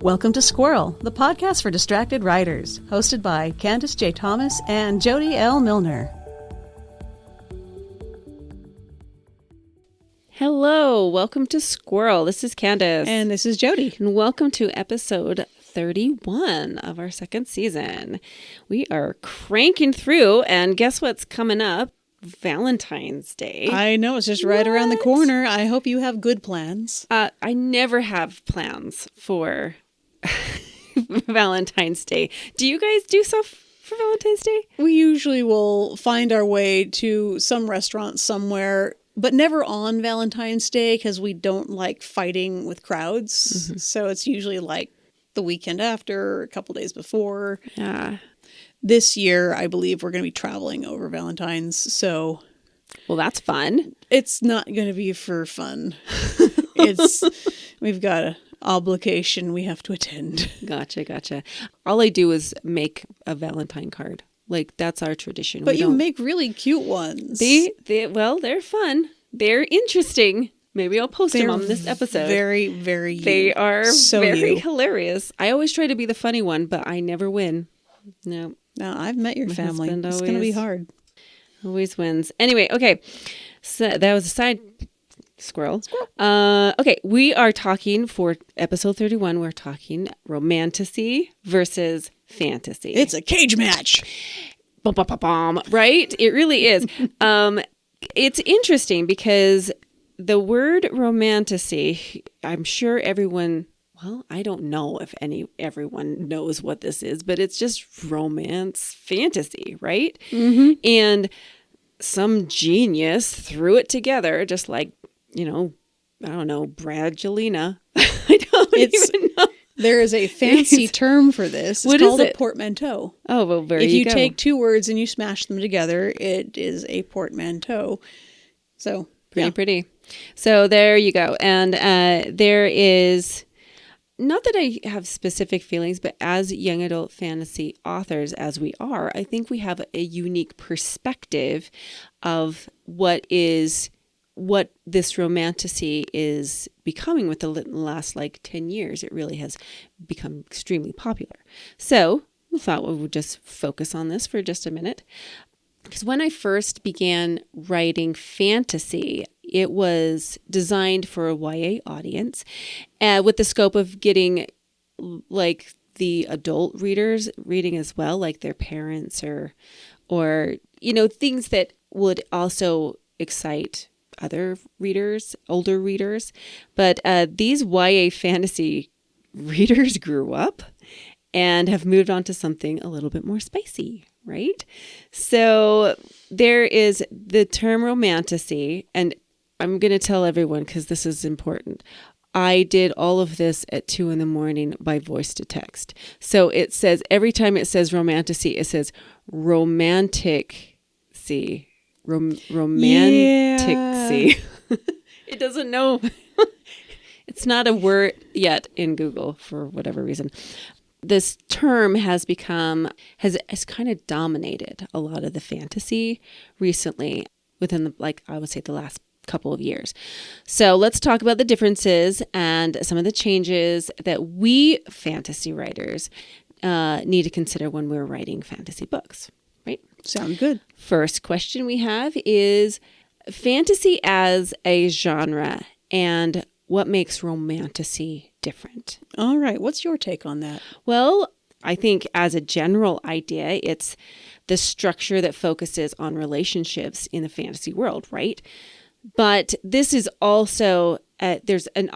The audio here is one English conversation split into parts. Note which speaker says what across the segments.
Speaker 1: Welcome to Squirrel, the podcast for distracted writers, hosted by Candace J. Thomas and Jody L. Milner.
Speaker 2: Hello, welcome to Squirrel. This is Candace.
Speaker 1: And this is Jody.
Speaker 2: And welcome to episode 31 of our second season. We are cranking through, and guess what's coming up? Valentine's Day.
Speaker 1: I know, it's just right around the corner. I hope you have good plans.
Speaker 2: I never have plans for Valentine's Day. Do you guys do stuff for Valentine's Day?
Speaker 1: We usually will find our way to some restaurant somewhere, but never on Valentine's Day because we don't like fighting with crowds. Mm-hmm. So it's usually like the weekend after, a couple days before.
Speaker 2: Yeah.
Speaker 1: This year, I believe we're going to be traveling over Valentine's. So,
Speaker 2: well, that's fun.
Speaker 1: It's not going to be for fun. We've got an obligation we have to attend.
Speaker 2: Gotcha. All I do is make a Valentine card. Like, that's our tradition.
Speaker 1: But you make really cute ones.
Speaker 2: They're fun. They're interesting. Maybe I'll post them on this episode.
Speaker 1: Very, very
Speaker 2: They are
Speaker 1: so
Speaker 2: very hilarious. I always try to be the funny one, but I never win. No,
Speaker 1: I've met your family. It's going to be hard.
Speaker 2: Always wins. Anyway, okay. So that was a side squirrel. Okay, we are talking for episode 31. We're talking romantasy versus fantasy.
Speaker 1: It's a cage match.
Speaker 2: Right? It really is. It's interesting because the word romantasy, I'm sure everyone, well, I don't know if everyone knows what this is, but it's just romance fantasy, right?
Speaker 1: Mm-hmm.
Speaker 2: And some genius threw it together, just like, I don't know, Bradgelina. I don't even know.
Speaker 1: There is a fancy term for this. It's called a portmanteau.
Speaker 2: Oh, well, there you go.
Speaker 1: If you take two words and you smash them together, it is a portmanteau. So,
Speaker 2: pretty. So there you go. And there is, not that I have specific feelings, but as young adult fantasy authors, as we are, I think we have a unique perspective of what this romantasy is becoming with the last 10 years. It really has become extremely popular. So we thought we would just focus on this for just a minute. Because when I first began writing fantasy, it was designed for a YA audience with the scope of getting the adult readers reading as well, like their parents or things that would also excite other readers, older readers. But these YA fantasy readers grew up and have moved on to something a little bit more spicy, right? So there is the term romantasy, and I'm going to tell everyone because this is important. I did all of this at 2 a.m. by voice to text. So it says, every time it says romantasy, it says romantic-sy. Romantic-sy. Yeah. It doesn't know. It's not a word yet in Google for whatever reason. This term has kind of dominated a lot of the fantasy recently within I would say the last couple of years. So let's talk about the differences and some of the changes that we fantasy writers need to consider when we're writing fantasy books, right?
Speaker 1: Sound good.
Speaker 2: First question we have is fantasy as a genre and what makes romantasy different?
Speaker 1: All right. What's your take on that?
Speaker 2: Well, I think as a general idea, it's the structure that focuses on relationships in the fantasy world, right? But this is also, there's an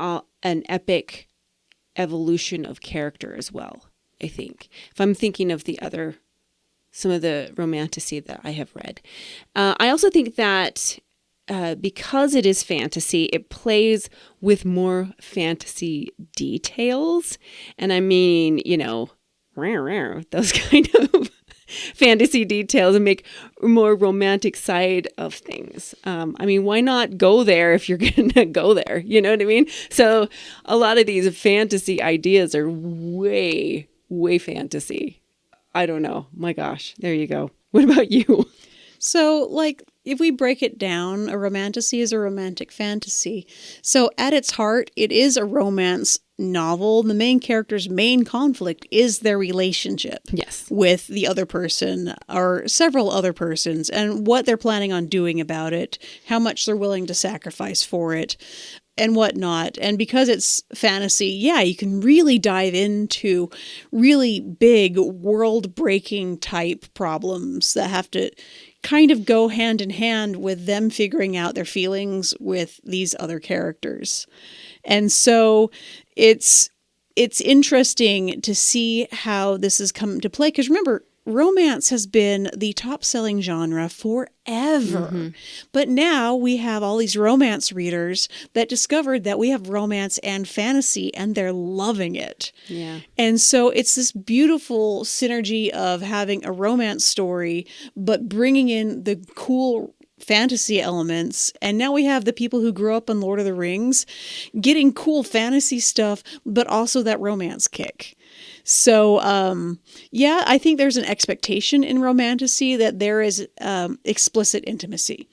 Speaker 2: epic evolution of character as well, I think. If I'm thinking of some of the romantasy that I have read. I also think that because it is fantasy, it plays with more fantasy details. And I mean, those kind of fantasy details and make more romantic side of things. Why not go there if you're going to go there? You know what I mean? So a lot of these fantasy ideas are way, way fantasy. I don't know. My gosh. There you go. What about you?
Speaker 1: So if we break it down, a romantasy is a romantic fantasy. So at its heart, it is a romance novel. The main character's main conflict is their relationship with the other person or several other persons and what they're planning on doing about it, how much they're willing to sacrifice for it, and whatnot. And because it's fantasy, yeah, you can really dive into really big world-breaking type problems that have to kind of go hand in hand with them figuring out their feelings with these other characters. And so it's interesting to see how this has come to play. Because remember, romance has been the top-selling genre forever. Mm-hmm. But now we have all these romance readers that discovered that we have romance and fantasy, and they're loving it.
Speaker 2: Yeah.
Speaker 1: And so it's this beautiful synergy of having a romance story, but bringing in the cool fantasy elements. And now we have the people who grew up on Lord of the Rings getting cool fantasy stuff, but also that romance kick. So, yeah, I think there's an expectation in romantasy that there is explicit intimacy.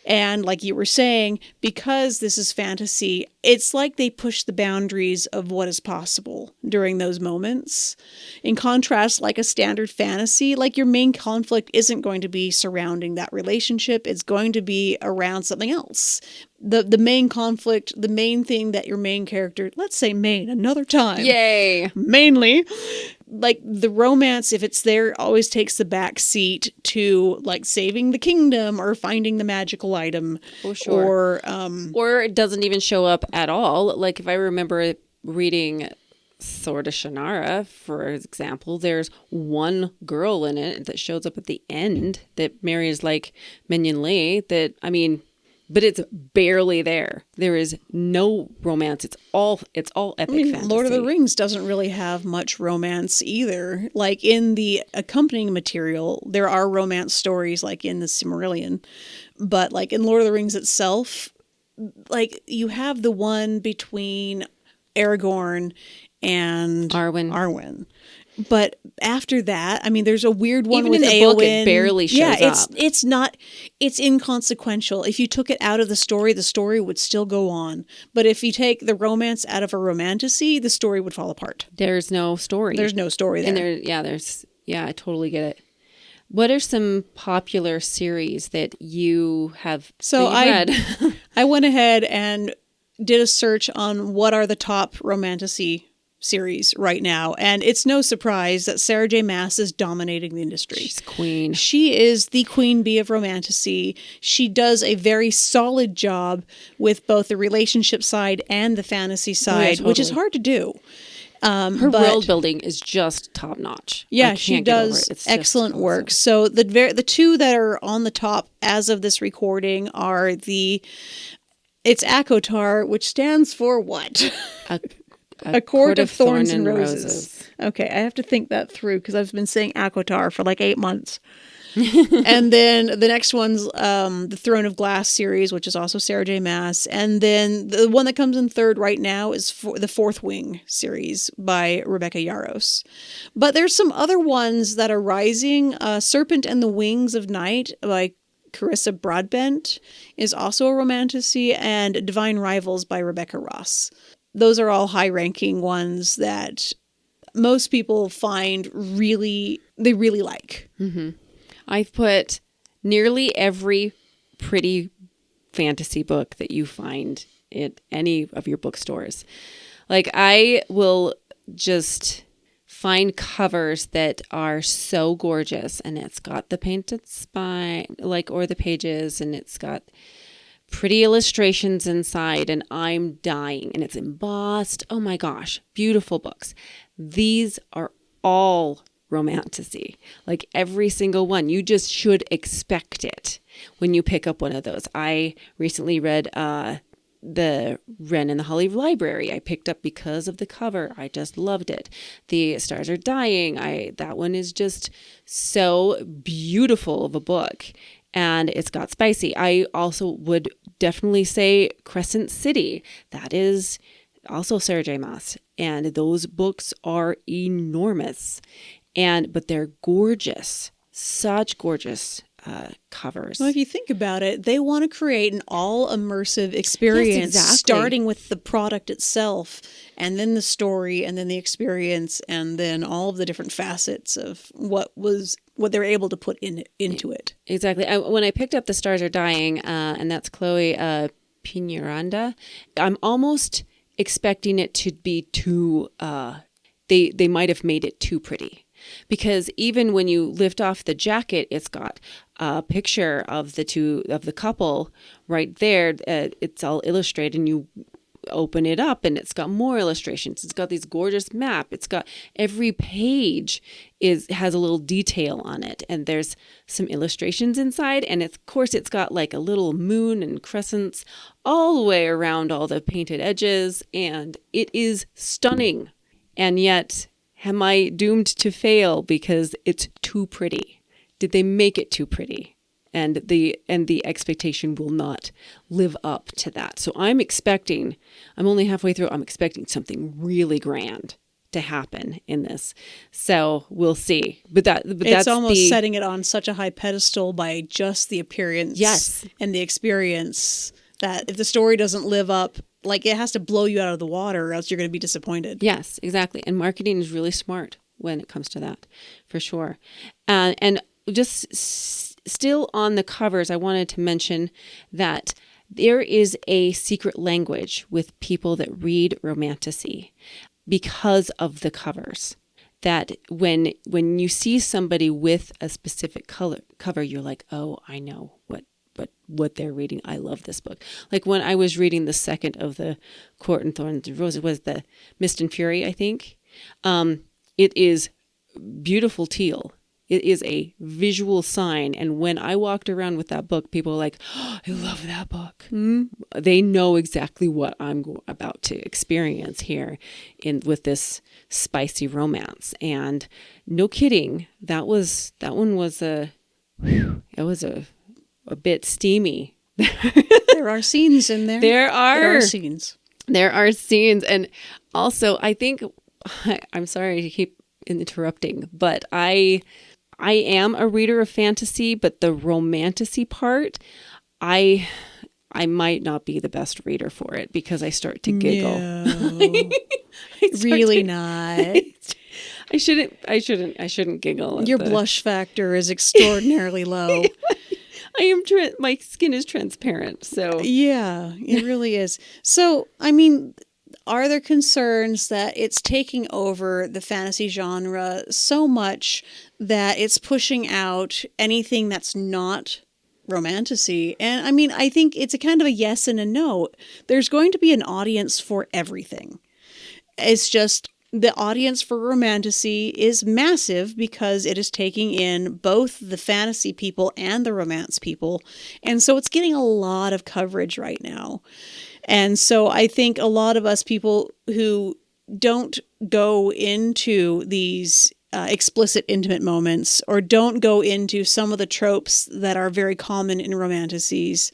Speaker 1: And like you were saying, because this is fantasy, it's like they push the boundaries of what is possible during those moments. In contrast, like a standard fantasy, like your main conflict isn't going to be surrounding that relationship. It's going to be around something else. The main conflict, the main thing that your main character, let's say another time.
Speaker 2: Yay.
Speaker 1: Mainly, like the romance, if it's there, always takes the back seat to like saving the kingdom or finding the magical item.
Speaker 2: Oh, sure.
Speaker 1: Or
Speaker 2: it doesn't even show up at all. Like if I remember reading Sword of Shannara, for example, there's one girl in it that shows up at the end that marries like Minion Lee that, I mean, but it's barely there. There is no romance. It's all epic fantasy.
Speaker 1: Lord of the Rings doesn't really have much romance either. Like in the accompanying material, there are romance stories like in the Silmarillion. But like in Lord of the Rings itself, like you have the one between Aragorn and Arwen. But after that, I mean, there's a weird one
Speaker 2: even
Speaker 1: with
Speaker 2: in the
Speaker 1: Éowyn.
Speaker 2: book, it barely shows up.
Speaker 1: It's not, it's inconsequential. If you took it out of the story would still go on. But if you take the romance out of a romantasy, the story would fall apart.
Speaker 2: There's no story.
Speaker 1: There's no story there.
Speaker 2: And I totally get it. What are some popular series that you have read?
Speaker 1: I went ahead and did a search on what are the top romantasy series right now, and it's no surprise that Sarah J. Maas is dominating the industry.
Speaker 2: She's queen.
Speaker 1: She is the queen bee of romantasy. She does a very solid job with both the relationship side and the fantasy side, which is hard to do.
Speaker 2: Her world building is just top notch.
Speaker 1: Yeah, she does excellent work. Awesome. So the two that are on the top as of this recording are it's ACOTAR, which stands for what? A Court of Thorns and Roses. Okay, I have to think that through because I've been saying ACOTAR for like 8 months. And then the next one's the Throne of Glass series, which is also Sarah J. Maas. And then the one that comes in third right now is the Fourth Wing series by Rebecca Yarros. But there's some other ones that are rising. Serpent and the Wings of Night by Carissa Broadbent is also a romantasy, and Divine Rivals by Rebecca Ross. Those are all high-ranking ones that most people find they really like.
Speaker 2: Mm-hmm. I've put nearly every pretty fantasy book that you find at any of your bookstores. Like I will just find covers that are so gorgeous, and it's got the painted spine, or the pages, and it's got pretty illustrations inside, and I'm dying, and it's embossed. Oh my gosh, beautiful books. These are all romantasy, like every single one. You just should expect it when you pick up one of those. I recently read the Wren in the Holly Library. I picked up because of the cover. I just loved it. The Stars Are Dying. That one is just so beautiful of a book. And it's got spicy. I also would definitely say Crescent City. That is also Sarah J. Maas. And those books are enormous. But they're gorgeous. Such gorgeous covers.
Speaker 1: Well, if you think about it, they want to create an all immersive experience,
Speaker 2: Yes, exactly.
Speaker 1: starting with the product itself, and then the story, and then the experience, and then all of the different facets of what they were able to put into it.
Speaker 2: Exactly. When I picked up The Stars Are Dying, and that's Chloe Piñaranda, I'm almost expecting it to be too. They might have made it too pretty. Because even when you lift off the jacket, it's got a picture of the couple right there. It's all illustrated, and you open it up, and it's got more illustrations. It's got these gorgeous map. It's got every page has a little detail on it, and there's some illustrations inside. And of course, it's got like a little moon and crescents all the way around all the painted edges, and it is stunning. And yet, am I doomed to fail because it's too pretty? Did they make it too pretty? And the expectation will not live up to that. So I'm only halfway through, I'm expecting something really grand to happen in this. So we'll see. But that's
Speaker 1: almost setting it on such a high pedestal by just the appearance,
Speaker 2: yes,
Speaker 1: and the experience, that if the story doesn't live up, like, it has to blow you out of the water, or else you're going to be disappointed.
Speaker 2: Yes, exactly. And marketing is really smart when it comes to that, for sure. And just still on the covers, I wanted to mention that there is a secret language with people that read Romantasy because of the covers. That when you see somebody with a specific cover, you're like, oh, I know what they're reading. I love this book. Like when I was reading the second of the Court and Thorns and Roses, was the Mist and Fury, I think. It is beautiful teal. It is a visual sign. And when I walked around with that book, people were like, oh, I love that book. Mm-hmm. They know exactly what I'm about to experience here with this spicy romance. And no kidding, that one was a bit steamy.
Speaker 1: There are scenes in there.
Speaker 2: There are
Speaker 1: scenes.
Speaker 2: There are scenes. And also, I think, I'm sorry to keep interrupting, but I am a reader of fantasy, but the romantasy part, I might not be the best reader for it because I start to giggle.
Speaker 1: No. Really not.
Speaker 2: I shouldn't giggle.
Speaker 1: Your blush factor is extraordinarily low.
Speaker 2: My skin is transparent, so.
Speaker 1: Yeah, it really is. So, I mean, are there concerns that it's taking over the fantasy genre so much that it's pushing out anything that's not romantasy? And I mean, I think it's a kind of a yes and a no. There's going to be an audience for everything. It's just the audience for romantasy is massive because it is taking in both the fantasy people and the romance people. And so it's getting a lot of coverage right now. And so I think a lot of us people who don't go into these explicit intimate moments, or don't go into some of the tropes that are very common in romantasies,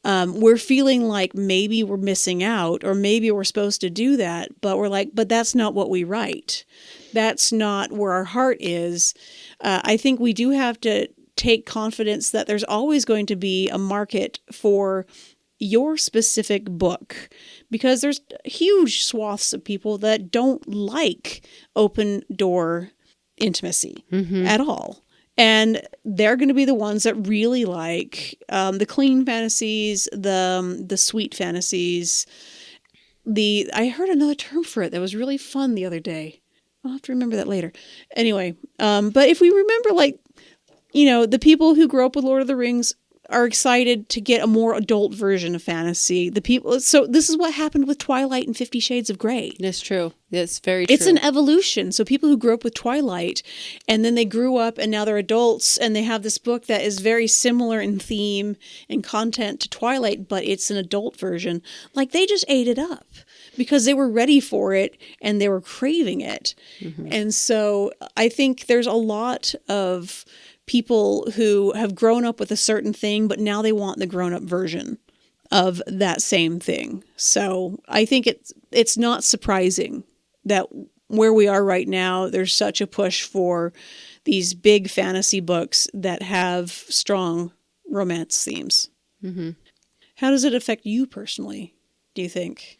Speaker 1: we're feeling like maybe we're missing out, or maybe we're supposed to do that, but we're like, but that's not what we write. That's not where our heart is. I think we do have to take confidence that there's always going to be a market for your specific book, because there's huge swaths of people that don't like open door intimacy at all. And they're going to be the ones that really like the clean fantasies, the sweet fantasies. I heard another term for it that was really fun the other day. I'll have to remember that later. Anyway, but if we remember, like, the people who grew up with Lord of the Rings are excited to get a more adult version of fantasy. So this is what happened with Twilight and 50 Shades of Grey.
Speaker 2: That's true. That's very true.
Speaker 1: It's an evolution. So people who grew up with Twilight, and then they grew up and now they're adults, and they have this book that is very similar in theme and content to Twilight, but it's an adult version. Like, they just ate it up because they were ready for it and they were craving it. Mm-hmm. And so I think there's a lot of people who have grown up with a certain thing, but now they want the grown-up version of that same thing. So I think it's not surprising that where we are right now, there's such a push for these big fantasy books that have strong romance themes.
Speaker 2: Mm-hmm.
Speaker 1: How does it affect you personally, do you think?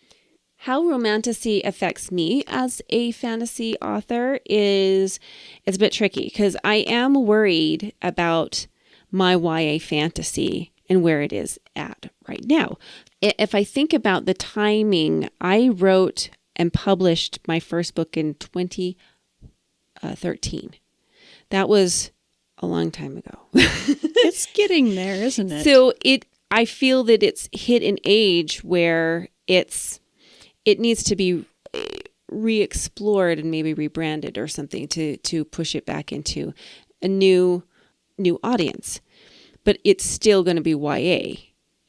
Speaker 2: How Romantasy affects me as a fantasy author is it's a bit tricky because I am worried about my YA fantasy and where it is at right now. If I think about the timing, I wrote and published my first book in 2013. That was a long time ago.
Speaker 1: It's getting there, isn't it?
Speaker 2: So I feel that it's hit an age where it needs to be re-explored and maybe rebranded or something to push it back into a new audience. But it's still going to be YA.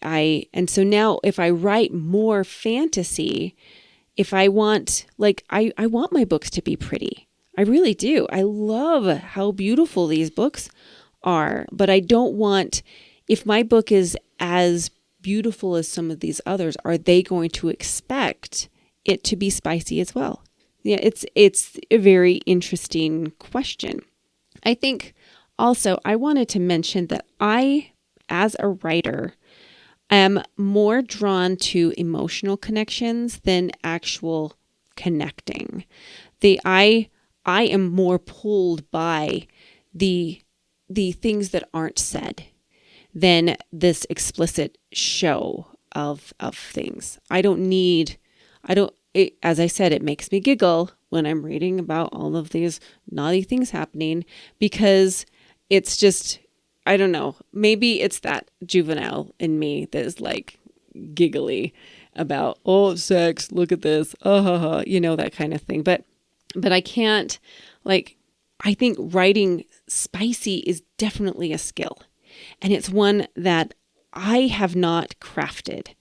Speaker 2: And so now if I write more fantasy, if I want, I want my books to be pretty. I really do. I love how beautiful these books are, but I don't want, if my book is as beautiful as some of these others, are they going to expect it to be spicy as well? Yeah, it's a very interesting question. I think also I wanted to mention that I, as a writer, am more drawn to emotional connections than actual connecting. I am more pulled by the things that aren't said than this explicit show of things. As I said, it makes me giggle when I'm reading about all of these naughty things happening because it's just, I don't know, maybe it's that juvenile in me that is giggly about, oh, sex, look at this, that kind of thing. But I can't, I think writing spicy is definitely a skill. And it's one that I have not crafted.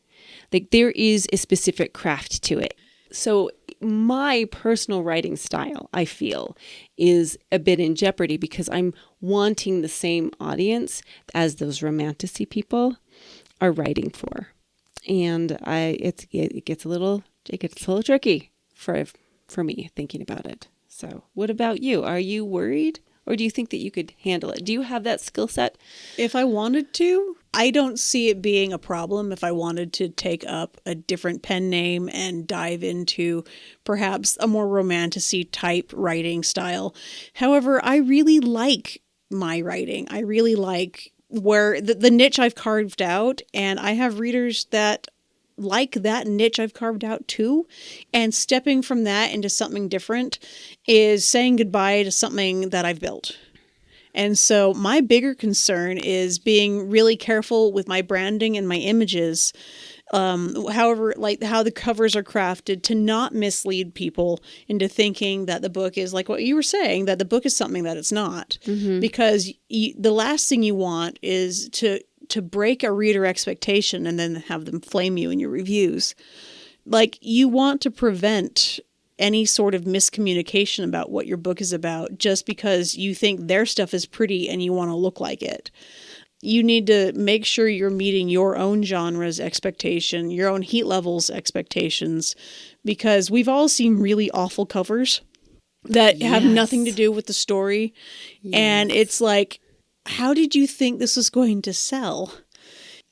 Speaker 2: There is a specific craft to it. So my personal writing style, I feel, is a bit in jeopardy because I'm wanting the same audience as those Romantasy people are writing for. And it gets a little tricky for me thinking about it. So what about you? Are you worried? Or do you think that you could handle it? Do you have that skill set?
Speaker 1: If I wanted to, I don't see it being a problem if I wanted to take up a different pen name and dive into perhaps a more romantasy type writing style. However, I really like my writing. I really like where the niche I've carved out, and I have readers that like that niche I've carved out too. And stepping from that into something different is saying goodbye to something that I've built. And so my bigger concern is being really careful with my branding and my images. However, how the covers are crafted to not mislead people into thinking that the book is like what you were saying, that the book is something that it's not. Mm-hmm. Because the last thing you want is to break a reader expectation and then have them flame you in your reviews. You want to prevent any sort of miscommunication about what your book is about just because you think their stuff is pretty and you want to look like it. You need to make sure you're meeting your own genre's expectation, your own heat level's expectations, because we've all seen really awful covers that have nothing to do with the story. Yes. And it's how did you think this was going to sell?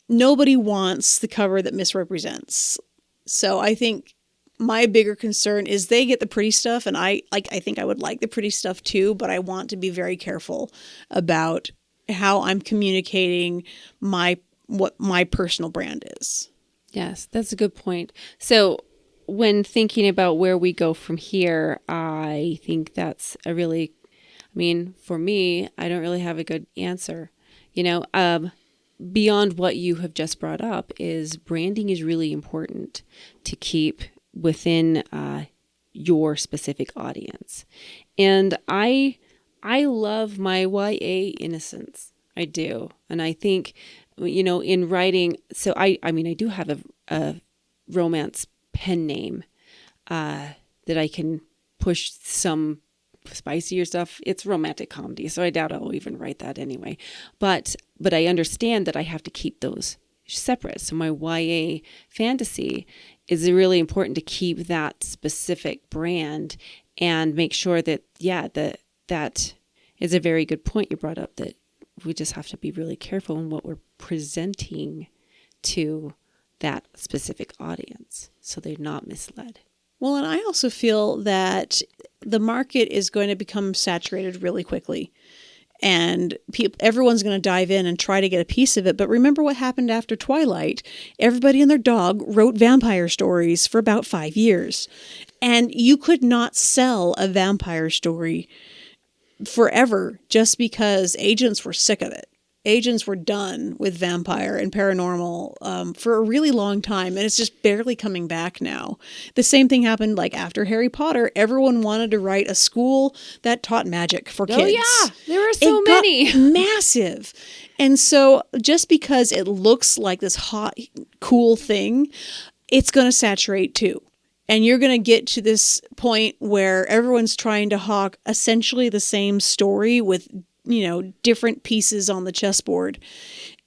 Speaker 1: Nobody wants the cover that misrepresents. So I think my bigger concern is they get the pretty stuff, and I think I would like the pretty stuff too, but I want to be very careful about how I'm communicating what my personal brand is.
Speaker 2: Yes, that's a good point. So when thinking about where we go from here, I think that's for me, I don't really have a good answer. Beyond what you have just brought up is branding is really important to keep within your specific audience. And I love my YA innocence. I do. And I think, in writing, so I do have a romance pen name that I can push some spicier stuff. It's romantic comedy, so I doubt I'll even write that anyway. But I understand that I have to keep those separate. So my YA fantasy is really important to keep that specific brand and make sure that, that it's a very good point you brought up, that we just have to be really careful in what we're presenting to that specific audience so they're not misled.
Speaker 1: Well, and I also feel that the market is going to become saturated really quickly. And everyone's going to dive in and try to get a piece of it. But remember what happened after Twilight? Everybody and their dog wrote vampire stories for about 5 years. And you could not sell a vampire story forever just because agents were sick of it. Agents were done with vampire and paranormal for a really long time, and it's just barely coming back now. The same thing happened like after Harry Potter. Everyone wanted to write a school that taught magic for kids.
Speaker 2: Oh yeah, there were so many.
Speaker 1: Massive. And so just because it looks like this hot, cool thing, it's going to saturate too. And you're going to get to this point where everyone's trying to hawk essentially the same story with different pieces on the chessboard.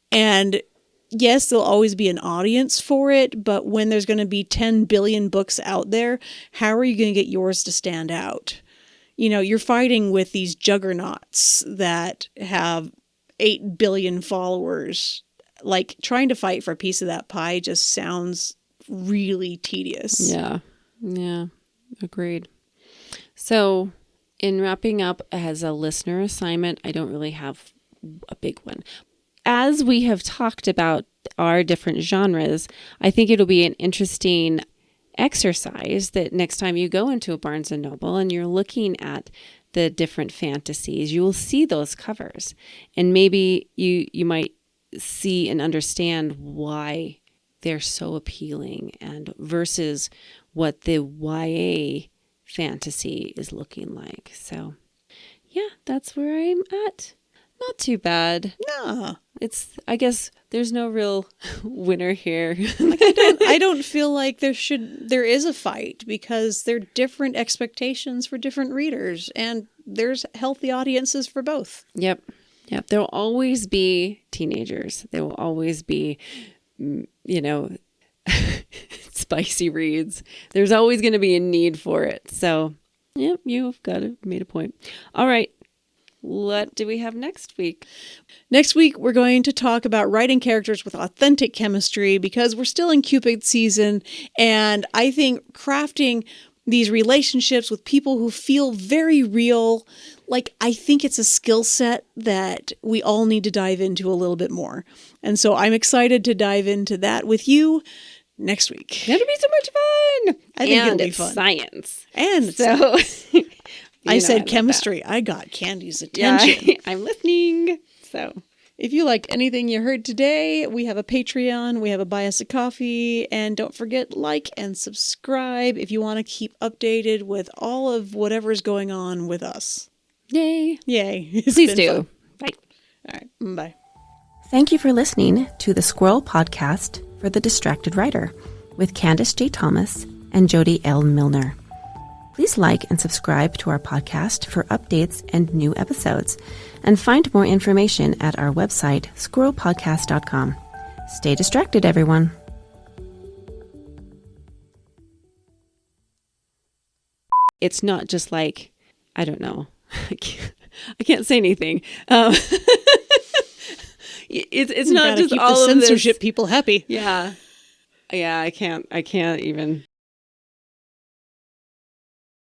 Speaker 1: And yes, there'll always be an audience for it, but when there's going to be 10 billion books out there, how are you going to get yours to stand out? You're fighting with these juggernauts that have 8 billion followers. Like, trying to fight for a piece of that pie just sounds really tedious.
Speaker 2: Yeah, agreed. So, in wrapping up, as a listener assignment, I don't really have a big one. As we have talked about our different genres, I think it'll be an interesting exercise that next time you go into a Barnes & Noble and you're looking at the different fantasies, you will see those covers. And maybe you might see and understand why they're so appealing and versus what the YA fantasy is looking like. So yeah, that's where I'm at. Not too bad.
Speaker 1: No.
Speaker 2: I guess there's no real winner here.
Speaker 1: I don't feel like there is a fight, because there are different expectations for different readers, and there's healthy audiences for both.
Speaker 2: Yep. There will always be teenagers. There will always be, spicy reads. There's always going to be a need for it. So, yep, you've made a point. All right. What do we have next week?
Speaker 1: Next week, we're going to talk about writing characters with authentic chemistry, because we're still in Cupid season. And I think crafting these relationships with people who feel very real, I think it's a skill set that we all need to dive into a little bit more. And so I'm excited to dive into that with you next week.
Speaker 2: It'll be so much fun.
Speaker 1: I think it'll be
Speaker 2: it's
Speaker 1: fun.
Speaker 2: Science.
Speaker 1: And
Speaker 2: so
Speaker 1: I said chemistry. I got Candy's attention.
Speaker 2: Yeah, I'm listening. So
Speaker 1: if you liked anything you heard today, we have a Patreon, we have a Buy Us a Coffee, and don't forget, like and subscribe if you want to keep updated with all of whatever's going on with us.
Speaker 2: Yay.
Speaker 1: Please
Speaker 2: do.
Speaker 1: Fun.
Speaker 2: Bye.
Speaker 1: All right. Bye.
Speaker 3: Thank you for listening to the Squirrel Podcast for the Distracted Writer with Candace J. Thomas and Jody L. Milner. Please like and subscribe to our podcast for updates and new episodes, and find more information at our website, squirrelpodcast.com. Stay distracted, everyone.
Speaker 2: It's not just like, I don't know. I can't say anything. It's not just
Speaker 1: keep
Speaker 2: all
Speaker 1: the
Speaker 2: of
Speaker 1: censorship
Speaker 2: this.
Speaker 1: people happy.
Speaker 2: Yeah. I can't even.